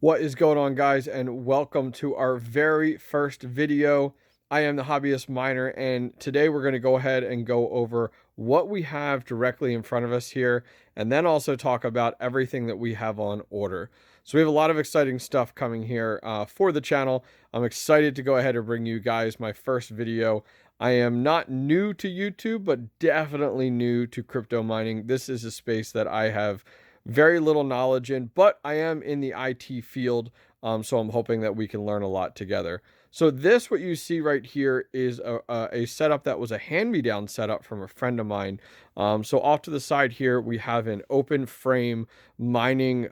What is going on, guys, and welcome to our very first video. I am the Hobbyist Miner, and today we're going to go ahead and go over what we have directly in front of us here, and then also talk about everything that we have on order. So we have a lot of exciting stuff coming here for the channel. I'm excited to go ahead and bring you guys my first video. I am not new to YouTube, but definitely new to crypto mining. This is a space that I have very little knowledge in, but I am in the IT field, so I'm hoping that we can learn a lot together. So this, what you see right here, is a setup that was a hand-me-down setup from a friend of mine. So off to the side here, we have an open frame mining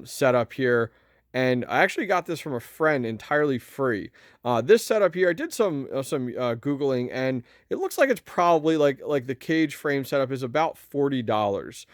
setup here. And I actually got this from a friend entirely free. This setup here, I did some Googling, and it looks like it's probably like the cage frame setup is about $40.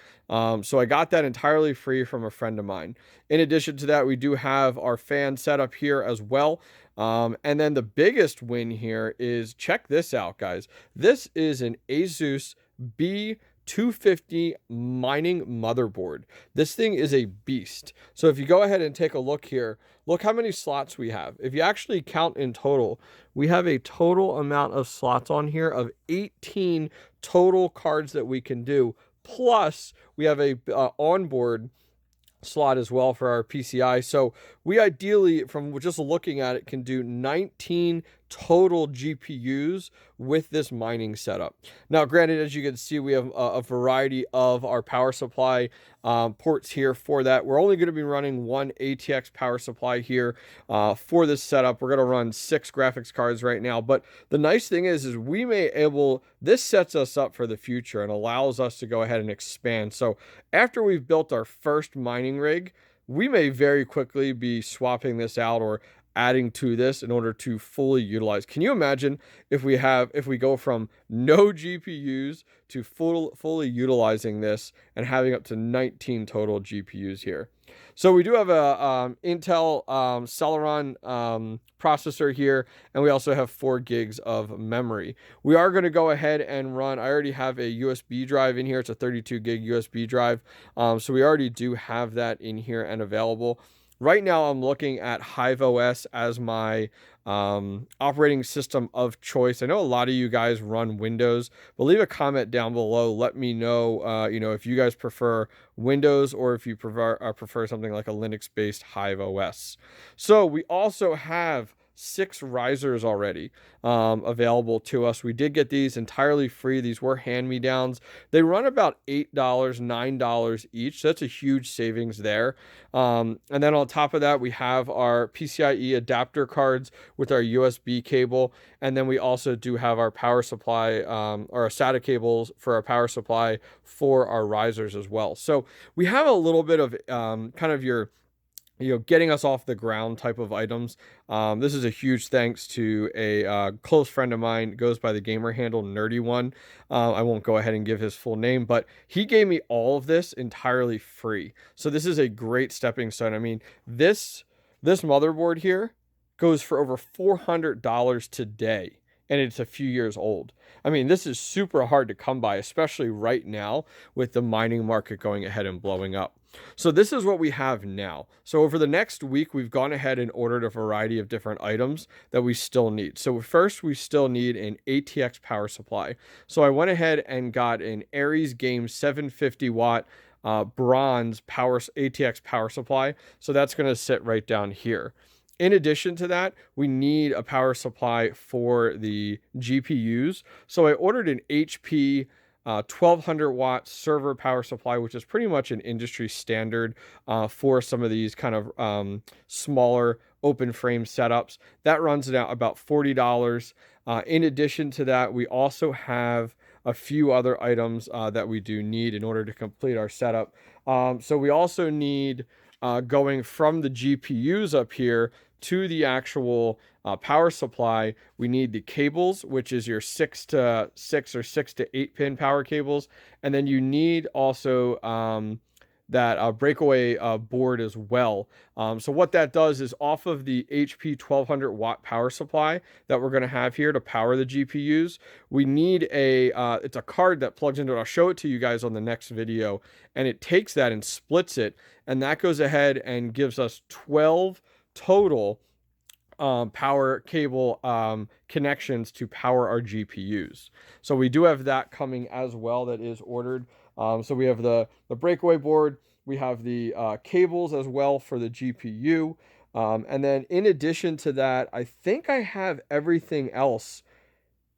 So I got that entirely free from a friend of mine. In addition to that, we do have our fan setup here as well. And then the biggest win here is, check this out, guys. This is an Asus B250 mining motherboard. This thing is a beast. So if you go ahead and take a look here, look how many slots we have. If you actually count in total, we have a total amount of slots on here of 18 total cards that we can do. Plus, we have a onboard slot as well for our PCI. So we ideally, from just looking at it, can do 19 total GPUs with this mining setup. Now, granted, as you can see, we have a variety of our power supply ports here for that. We're only going to be running one ATX power supply here for this setup. We're going to run 6 graphics cards right now. But the nice thing is we may this sets us up for the future and allows us to go ahead and expand. So after we've built our first mining rig, we may very quickly be swapping this out or adding to this in order to fully utilize. Can you imagine if we go from no GPUs to fully utilizing this and having up to 19 total GPUs here? So we do have a Intel Celeron processor here, and we also have 4 gigs of memory. We are going to go ahead and run, I already have a USB drive in here. It's a 32 gig USB drive. So we already do have that in here and available. Right now, I'm looking at Hive OS as my operating system of choice. I know a lot of you guys run Windows, but leave a comment down below. Let me know, if you guys prefer Windows or if you prefer something like a Linux-based Hive OS. So we also have 6 risers already available to us. We did get these entirely free. These were hand-me-downs. They run about $8, $9 each. So that's a huge savings there. And then on top of that, we have our PCIe adapter cards with our USB cable. And then we also do have our power supply, or our SATA cables for our power supply for our risers as well. So we have a little bit of kind of your getting us off the ground type of items. This is a huge thanks to a close friend of mine, goes by the gamer handle Nerdy1. I won't go ahead and give his full name, but he gave me all of this entirely free. So this is a great stepping stone. I mean, this motherboard here goes for over $400 today, and it's a few years old. I mean, this is super hard to come by, especially right now with the mining market going ahead and blowing up. So this is what we have now. So over the next week, we've gone ahead and ordered a variety of different items that we still need. So first, we still need an ATX power supply. So I went ahead and got an Aries Game 750 watt bronze ATX power supply. So that's going to sit right down here. In addition to that, we need a power supply for the GPUs. So I ordered an HP 1200 watt server power supply, which is pretty much an industry standard for some of these kind of smaller open frame setups. That runs about $40. In addition to that, we also have a few other items that we do need in order to complete our setup. So we also need, going from the GPUs up here to the actual power supply, we need the cables, which is your 6 to 6 or 6 to 8 pin power cables. And then you need also that breakaway board as well. So what that does is off of the HP 1200 watt power supply that we're going to have here to power the GPUs, we need it's a card that plugs into it. I'll show it to you guys on the next video, and it takes that and splits it, and that goes ahead and gives us 12 total power cable connections to power our GPUs. So we do have that coming as well that is ordered. So we have the breakaway board, we have the cables as well for the GPU. And then in addition to that, I think I have everything else.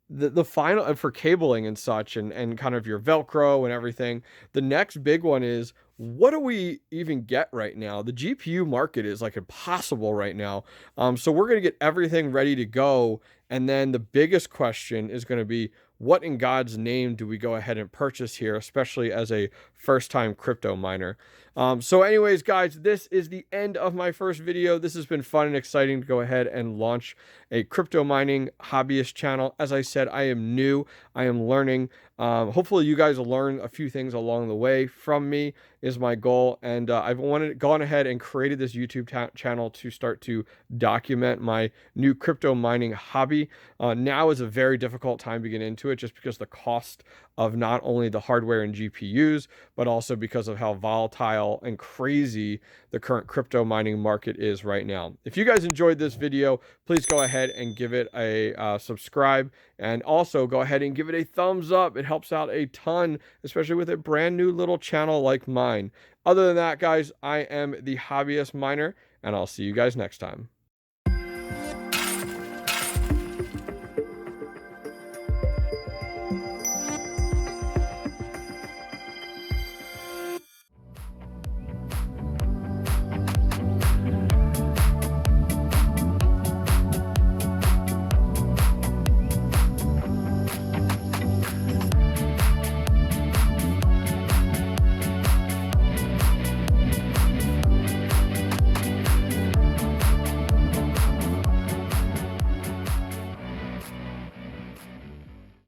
The final for cabling and such, and kind of your Velcro and everything. The next big one is, what do we even get right now? The GPU market is like impossible right now. So we're going to get everything ready to go. And then the biggest question is going to be, what in God's name do we go ahead and purchase here, especially as a first-time crypto miner? So anyways, guys, this is the end of my first video. This has been fun and exciting to go ahead and launch a crypto mining hobbyist channel. As I said, I am new. I am learning. Hopefully you guys will learn a few things along the way from me is my goal. And I've gone ahead and created this YouTube channel to start to document my new crypto mining hobby. Now is a very difficult time to get into it, just because the cost of not only the hardware and GPUs, but also because of how volatile and crazy the current crypto mining market is right now. If you guys enjoyed this video, please go ahead and give it a subscribe, and also go ahead and give it a thumbs up. It helps out a ton, especially with a brand new little channel like mine. Other than that, guys, I am the Hobbyist Miner, and I'll see you guys next time.